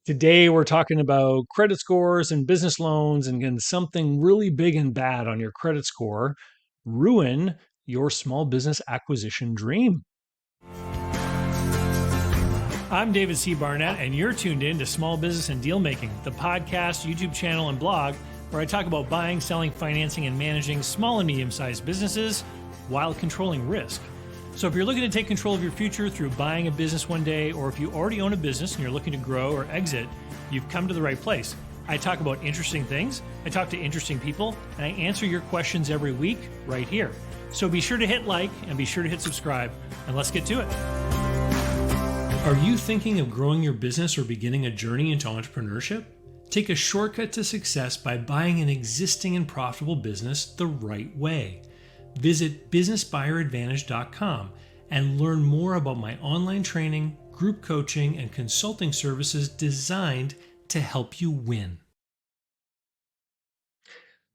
Today, we're talking about credit scores and business loans, and can something really big and bad on your credit score ruin your small business acquisition dream? I'm David C. Barnett, and you're tuned in to Small Business and Deal Making, the podcast, YouTube channel, and blog where I talk about buying, selling, financing, and managing small and medium sized businesses while controlling risk. So, if you're looking to take control of your future through buying a business one day, or if you already own a business and you're looking to grow or exit, you've come to the right place. I talk about interesting things, I talk to interesting people, and I answer your questions every week right here. So be sure to hit like and be sure to hit subscribe, and let's get to it. Are you thinking of growing your business or beginning a journey into entrepreneurship? Take a shortcut to success by buying an existing and profitable business the right way. Visit businessbuyeradvantage.com and learn more about my online training, group coaching, and consulting services designed to help you win.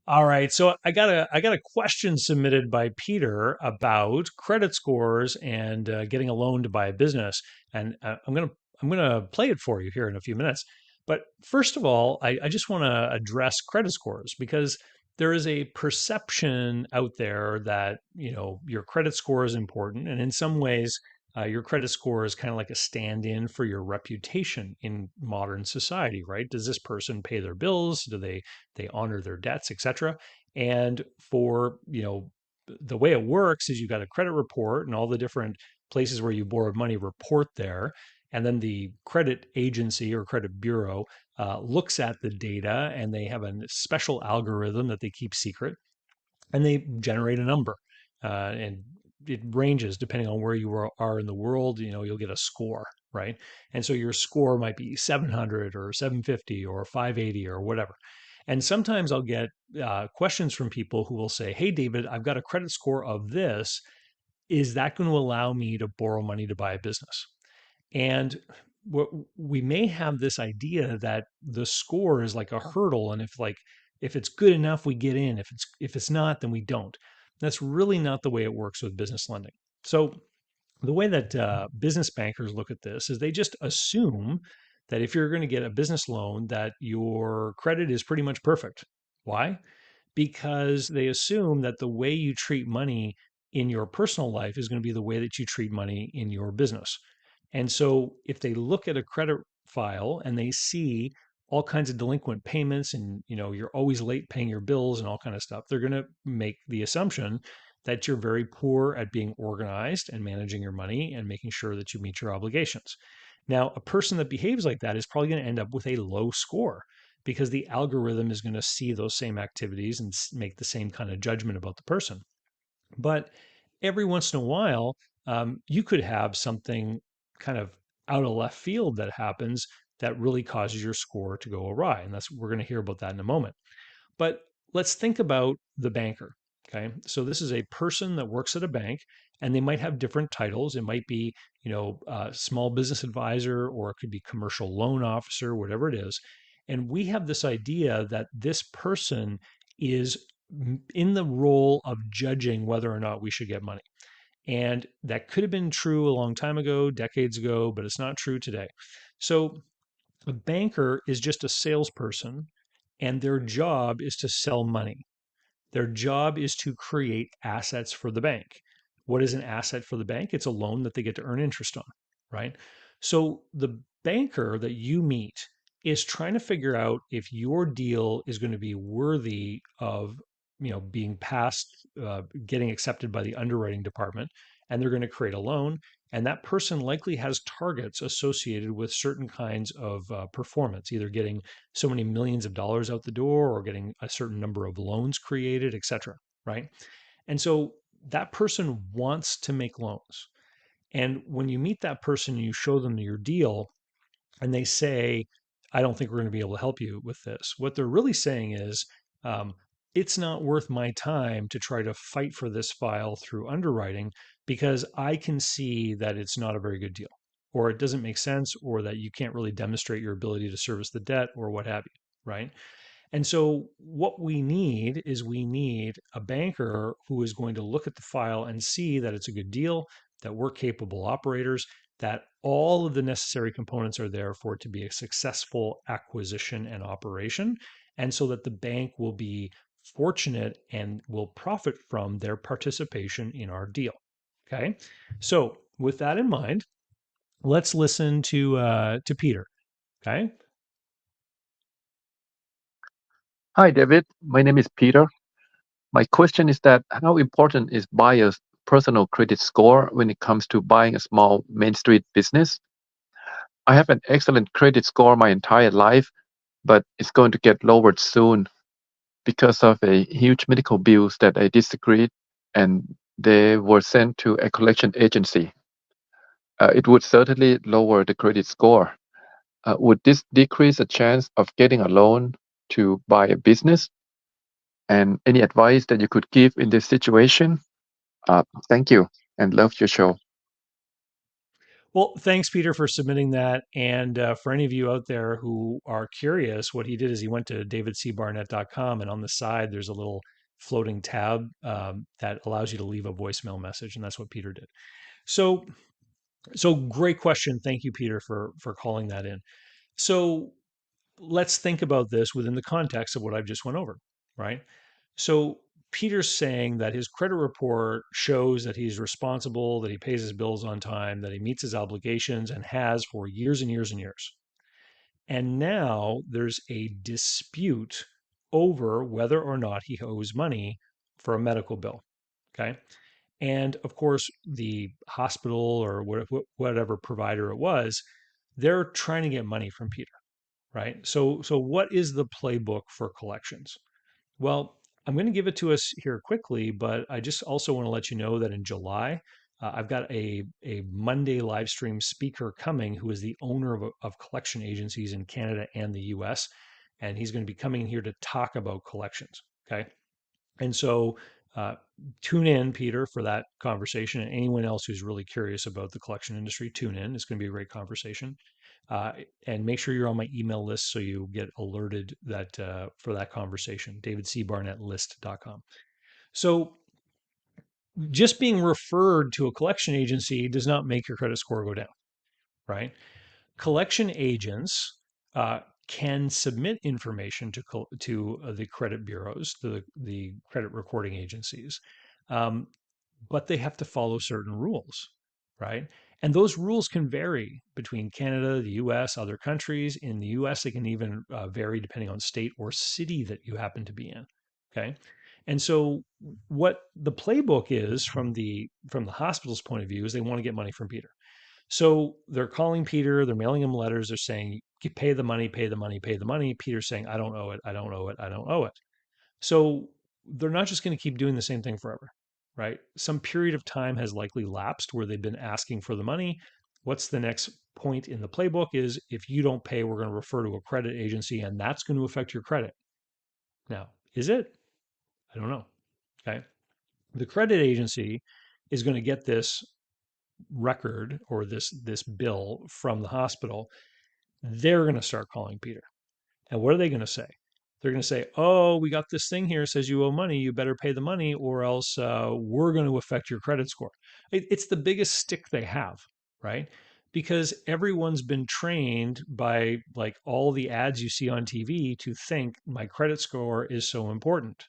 All right, so I got a question submitted by Peter about credit scores and getting a loan to buy a business, and I'm gonna play it for you here in a few minutes. But first of all, I just want to address credit scores because there is a perception out there that your credit score is important, and in some ways, your credit score is kind of like a stand-in for your reputation in modern society, right? Does this person pay their bills? Do they honor their debts, etc.? And for the way it works is you've got a credit report and all the different places where you borrowed money report there, and then the credit agency or credit bureau looks at the data, and they have a special algorithm that they keep secret, and they generate a number. And it ranges depending on where you are in the world. You'll get a score, right? And so your score might be 700 or 750 or 580 or whatever. And sometimes I'll get questions from people who will say, "Hey, David, I've got a credit score of this. Is that going to allow me to borrow money to buy a business?" And we may have this idea that the score is like a hurdle, and if it's good enough, we get in. If it's not, then we don't. That's really not the way it works with business lending. So the way that business bankers look at this is they just assume that if you're going to get a business loan, that your credit is pretty much perfect. Why? Because they assume that the way you treat money in your personal life is going to be the way that you treat money in your business. And so if they look at a credit file and they see all kinds of delinquent payments, and you're always late paying your bills and all kind of stuff, they're going to make the assumption that you're very poor at being organized and managing your money and making sure that you meet your obligations. Now, a person that behaves like that is probably going to end up with a low score because the algorithm is going to see those same activities and make the same kind of judgment about the person. But every once in a while, you could have something kind of out of left field that happens that really causes your score to go awry. And we're going to hear about that in a moment. But let's think about the banker. Okay. So this is a person that works at a bank, and they might have different titles. It might be, small business advisor, or it could be commercial loan officer, whatever it is. And we have this idea that this person is in the role of judging whether or not we should get money. And that could have been true a long time ago, decades ago, but it's not true today. So a banker is just a salesperson, and their job is to sell money. Their job is to create assets for the bank. What is an asset for the bank? It's a loan that they get to earn interest on, right? So the banker that you meet is trying to figure out if your deal is going to be worthy of, being passed, getting accepted by the underwriting department, and they're going to create a loan. And that person likely has targets associated with certain kinds of performance, either getting so many millions of dollars out the door or getting a certain number of loans created, et cetera, right? And so that person wants to make loans. And when you meet that person and you show them your deal, and they say, "I don't think we're going to be able to help you with this," what they're really saying is, um, "It's not worth my time to try to fight for this file through underwriting because I can see that it's not a very good deal, or it doesn't make sense, or that you can't really demonstrate your ability to service the debt, or what have you." Right. And so what we need a banker who is going to look at the file and see that it's a good deal, that we're capable operators, that all of the necessary components are there for it to be a successful acquisition and operation, and so that the bank will be fortunate and will profit from their participation in our deal. Okay, so with that in mind, let's listen to Peter. Okay. Hi, David. My name is Peter. My question is that how important is buyer's personal credit score when it comes to buying a small Main Street business? I have an excellent credit score my entire life, but it's going to get lowered soon because of a huge medical bills that I disagreed and they were sent to a collection agency. It would certainly lower the credit score. Would this decrease a chance of getting a loan to buy a business? And any advice that you could give in this situation? Thank you and love your show. Well, thanks, Peter, for submitting that. And for any of you out there who are curious, what he did is he went to davidcbarnett.com, and on the side, there's a little floating tab that allows you to leave a voicemail message. And that's what Peter did. So, so great question. Thank you, Peter, for calling that in. So let's think about this within the context of what I've just went over, right? So Peter's saying that his credit report shows that he's responsible, that he pays his bills on time, that he meets his obligations and has for years and years and years. And now there's a dispute over whether or not he owes money for a medical bill. Okay. And of course, the hospital or whatever provider it was, they're trying to get money from Peter, right? So what is the playbook for collections? Well, I'm going to give it to us here quickly, but I just also want to let you know that in July, I've got a Monday live stream speaker coming who is the owner of collection agencies in Canada and the US. And he's going to be coming here to talk about collections. Okay. And so uh, tune in, Peter, for that conversation. And anyone else who's really curious about the collection industry, tune in. It's going to be a great conversation. Uh, and make sure you're on my email list so you get alerted that for that conversation, davidcbarnettlist.com. So just being referred to a collection agency does not make your credit score go down, right? Collection agents can submit information to the credit bureaus, the credit recording agencies, um, but they have to follow certain rules, right? And those rules can vary between Canada, the US, other countries. In the US, they can even vary depending on state or city that you happen to be in. Okay. And so what the playbook is from the hospital's point of view is they want to get money from Peter. So they're calling Peter, they're mailing him letters, they're saying, pay the money, pay the money, pay the money. Peter's saying, I don't owe it, I don't owe it, I don't owe it. So they're not just going to keep doing the same thing forever, right? Some period of time has likely lapsed where they've been asking for the money. What's the next point in the playbook is if you don't pay, we're going to refer to a credit agency and that's going to affect your credit. Now, is it? I don't know. Okay. The credit agency is going to get this record or this bill from the hospital. They're going to start calling Peter. And what are they going to say? They're going to say, "Oh, we got this thing here says you owe money. You better pay the money, or else we're going to affect your credit score." It's the biggest stick they have, right? Because everyone's been trained by like all the ads you see on TV to think my credit score is so important.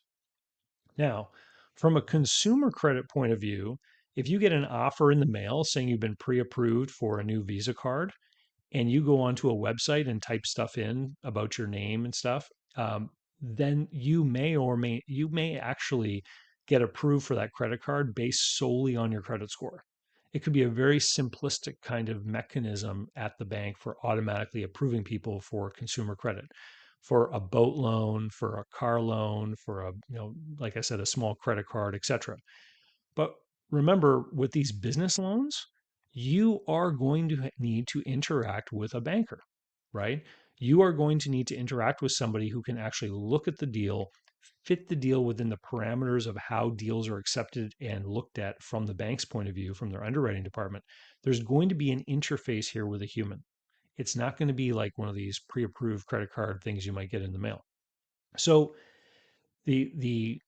Now, from a consumer credit point of view, if you get an offer in the mail saying you've been pre-approved for a new Visa card, and you go onto a website and type stuff in about your name and stuff, then you may actually get approved for that credit card based solely on your credit score. It could be a very simplistic kind of mechanism at the bank for automatically approving people for consumer credit, for a boat loan, for a car loan, for a like I said, a small credit card, etc. But remember, with these business loans, you are going to need to interact with a banker, right? You are going to need to interact with somebody who can actually look at the deal, fit the deal within the parameters of how deals are accepted and looked at from the bank's point of view, from their underwriting department. There's going to be an interface here with a human. It's not going to be like one of these pre-approved credit card things you might get in the mail. So the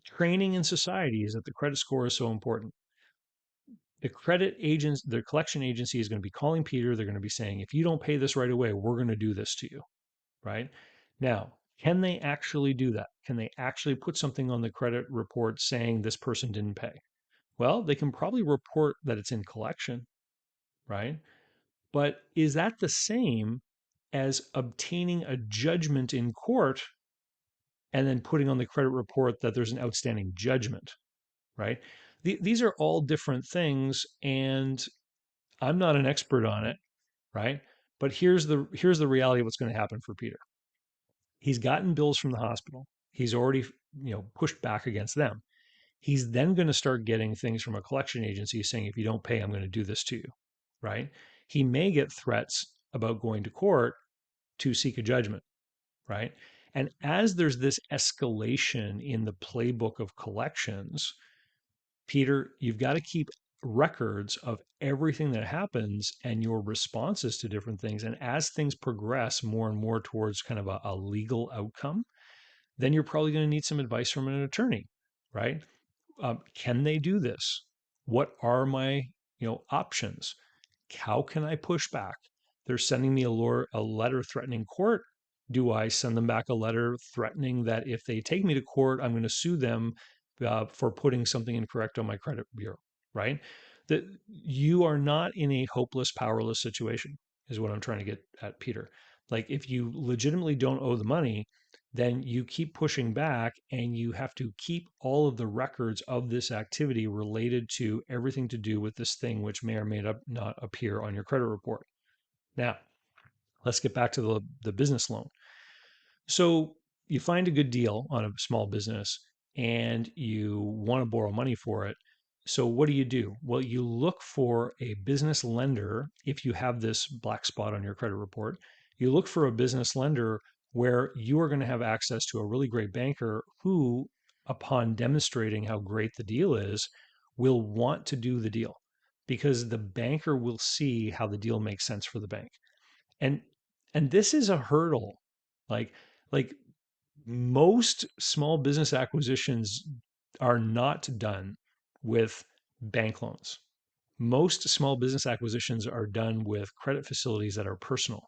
training in society is that the credit score is so important. The credit agents, the collection agency is going to be calling Peter. They're going to be saying, if you don't pay this right away, we're going to do this to you, right? Now, can they actually do that? Can they actually put something on the credit report saying this person didn't pay? Well, they can probably report that it's in collection, right? But is that the same as obtaining a judgment in court and then putting on the credit report that there's an outstanding judgment, right? These are all different things, and I'm not an expert on it, right? But here's the reality of what's going to happen for Peter. He's gotten bills from the hospital. He's already, pushed back against them. He's then going to start getting things from a collection agency saying, if you don't pay, I'm going to do this to you, right? He may get threats about going to court to seek a judgment, right? And as there's this escalation in the playbook of collections, Peter, you've got to keep records of everything that happens and your responses to different things. And as things progress more and more towards kind of a legal outcome, then you're probably going to need some advice from an attorney, right? Can they do this? What are my options? How can I push back? They're sending me a letter threatening court. Do I send them back a letter threatening that if they take me to court, I'm going to sue them for putting something incorrect on my credit bureau, right? That you are not in a hopeless, powerless situation, is what I'm trying to get at, Peter. Like if you legitimately don't owe the money, then you keep pushing back and you have to keep all of the records of this activity related to everything to do with this thing, which may or may not appear on your credit report. Now, let's get back to the business loan. So you find a good deal on a small business and you want to borrow money for it. So what do? Well, you look for a business lender if you have this black spot on your credit report. You look for a business lender where you are going to have access to a really great banker who, upon demonstrating how great the deal is, will want to do the deal because the banker will see how the deal makes sense for the bank. And this is a hurdle. Like like most small business acquisitions are not done with bank loans. Most small business acquisitions are done with credit facilities that are personal,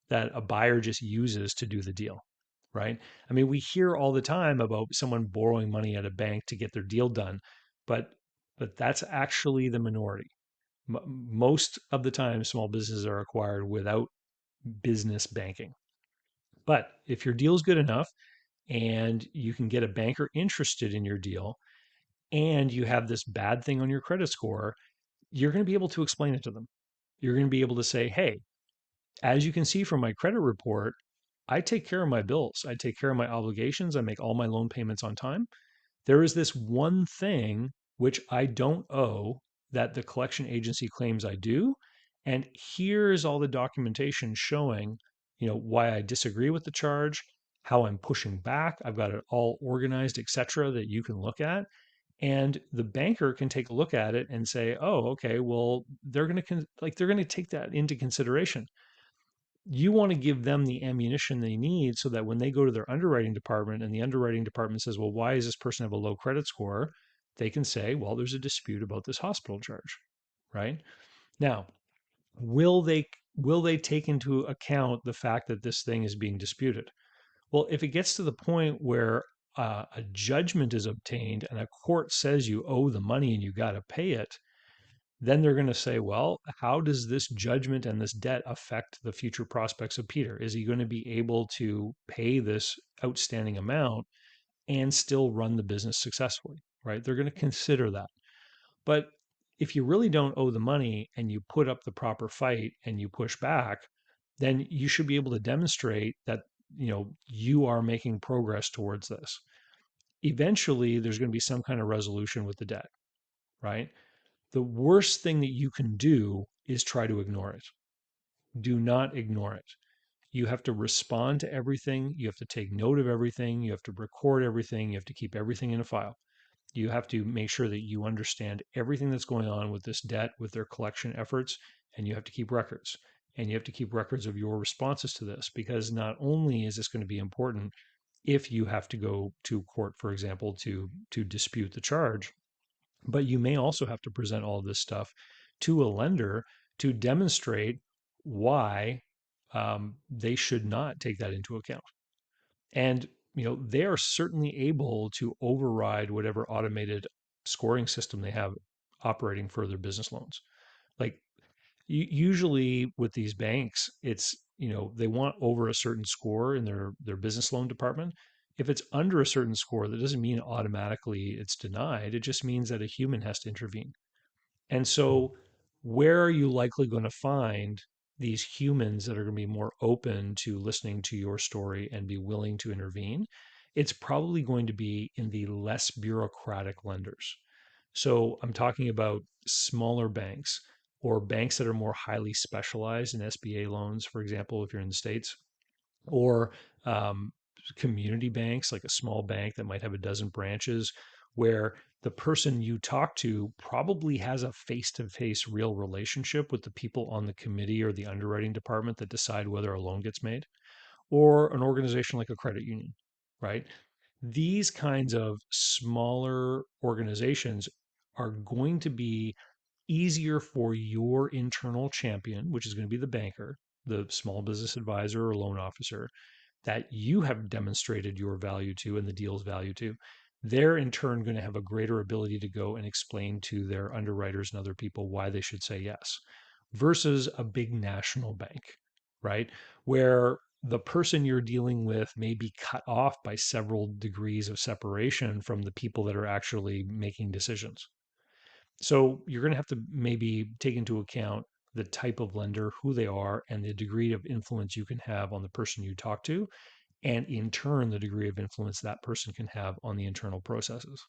that a buyer just uses to do the deal, right? I mean, we hear all the time about someone borrowing money at a bank to get their deal done, but that's actually the minority. Most of the time, small businesses are acquired without business banking. But if your deal is good enough and you can get a banker interested in your deal and you have this bad thing on your credit score, you're going to be able to explain it to them. You're going to be able to say, hey, as you can see from my credit report, I take care of my bills. I take care of my obligations. I make all my loan payments on time. There is this one thing which I don't owe that the collection agency claims I do. And here's all the documentation showing, why I disagree with the charge, how I'm pushing back. I've got it all organized, et cetera, that you can look at. And the banker can take a look at it and say, oh, okay, well, they're going to take that into consideration. You want to give them the ammunition they need so that when they go to their underwriting department and the underwriting department says, well, why does this person have a low credit score? They can say, well, there's a dispute about this hospital charge, right? Now, will they take into account the fact that this thing is being disputed? Well, if it gets to the point where a judgment is obtained and a court says you owe the money and you got to pay it, then they're going to say, well, how does this judgment and this debt affect the future prospects of Peter? Is he going to be able to pay this outstanding amount and still run the business successfully, right? They're going to consider that. But if you really don't owe the money and you put up the proper fight and you push back, then you should be able to demonstrate that you are making progress towards this. Eventually, there's going to be some kind of resolution with the debt, right? The worst thing that you can do is try to ignore it. Do not ignore it. You have to respond to everything. You have to take note of everything. You have to record everything. You have to keep everything in a file. You have to make sure that you understand everything that's going on with this debt, with their collection efforts, and you have to keep records. And you have to keep records of your responses to this because not only is this going to be important if you have to go to court, for example, to dispute the charge, But you may also have to present all of this stuff to a lender to demonstrate why they should not take that into account. And they are certainly able to override whatever automated scoring system they have operating for their business loans. Like usually with these banks, it's they want over a certain score in their business loan department. If it's under a certain score, that doesn't mean automatically it's denied. It just means that a human has to intervene. And so, where are you likely going to find these humans that are going to be more open to listening to your story and be willing to intervene? It's probably going to be in the less bureaucratic lenders. So, I'm talking about smaller banks or banks that are more highly specialized in SBA loans, for example, if you're in the States, or um, community banks, like a small bank that might have a dozen branches, where the person you talk to probably has a face to face real relationship with the people on the committee or the underwriting department that decide whether a loan gets made, or an organization like a credit union, right? These kinds of smaller organizations are going to be easier for your internal champion, which is going to be the banker, the small business advisor or loan officer, that you have demonstrated your value to and the deal's value to. They're in turn going to have a greater ability to go and explain to their underwriters and other people why they should say yes, versus a big national bank, right? Where the person you're dealing with may be cut off by several degrees of separation from the people that are actually making decisions. So you're going to have to maybe take into account the type of lender, who they are, and the degree of influence you can have on the person you talk to, and in turn, the degree of influence that person can have on the internal processes.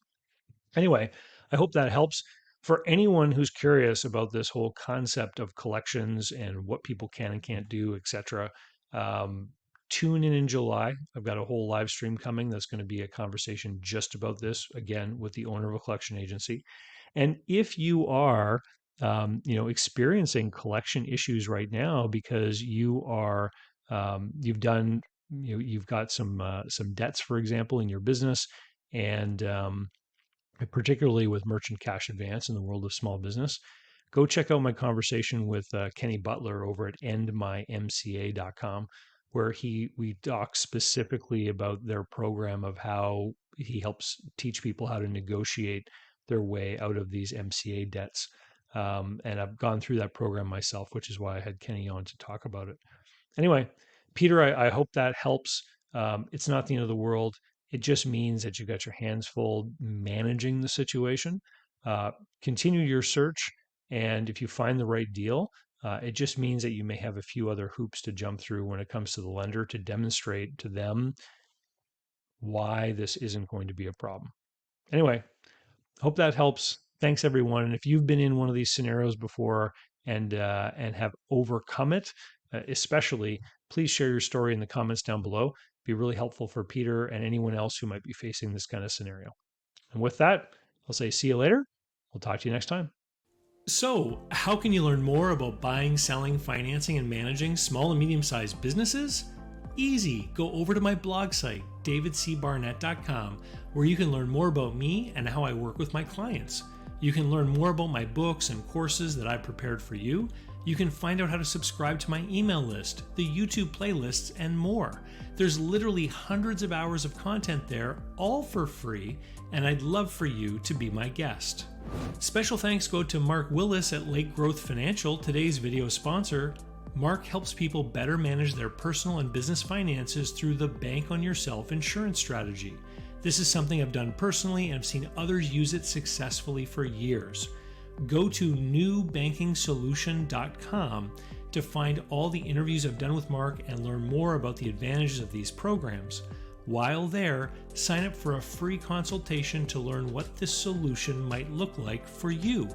Anyway, I hope that helps. For anyone who's curious about this whole concept of collections and what people can and can't do, etc., um, tune in July. I've got a whole live stream coming that's going to be a conversation just about this, again, with the owner of a collection agency. And if you are, experiencing collection issues right now because you've done, you've got some debts, for example, in your business, and particularly with merchant cash advance in the world of small business, go check out my conversation with Kenny Butler over at endmymca.com, where we talk specifically about their program of how he helps teach people how to negotiate their way out of these MCA debts. And I've gone through that program myself, which is why I had Kenny on to talk about it. Anyway, Peter, I hope that helps. It's not the end of the world. It just means that you've got your hands full managing the situation. Uh, Continue your search. And if you find the right deal, it just means that you may have a few other hoops to jump through when it comes to the lender to demonstrate to them why this isn't going to be a problem. Anyway, hope that helps. Thanks, everyone. And if you've been in one of these scenarios before and have overcome it, especially, please share your story in the comments down below. It'd be really helpful for Peter and anyone else who might be facing this kind of scenario. And with that, I'll say see you later. We'll talk to you next time. So, how can you learn more about buying, selling, financing, and managing small and medium sized businesses? Easy. Go over to my blog site, davidcbarnett.com, where you can learn more about me and how I work with my clients. You can learn more about my books and courses that I've prepared for you. You can find out how to subscribe to my email list, the YouTube playlists, and more. There's literally hundreds of hours of content there, all for free, and I'd love for you to be my guest. Special thanks go to Mark Willis at Lake Growth Financial, today's video sponsor. Mark helps people better manage their personal and business finances through the Bank on Yourself insurance strategy. This is something I've done personally and I've seen others use it successfully for years. Go to newbankingsolution.com to find all the interviews I've done with Mark and learn more about the advantages of these programs. While there, sign up for a free consultation to learn what this solution might look like for you.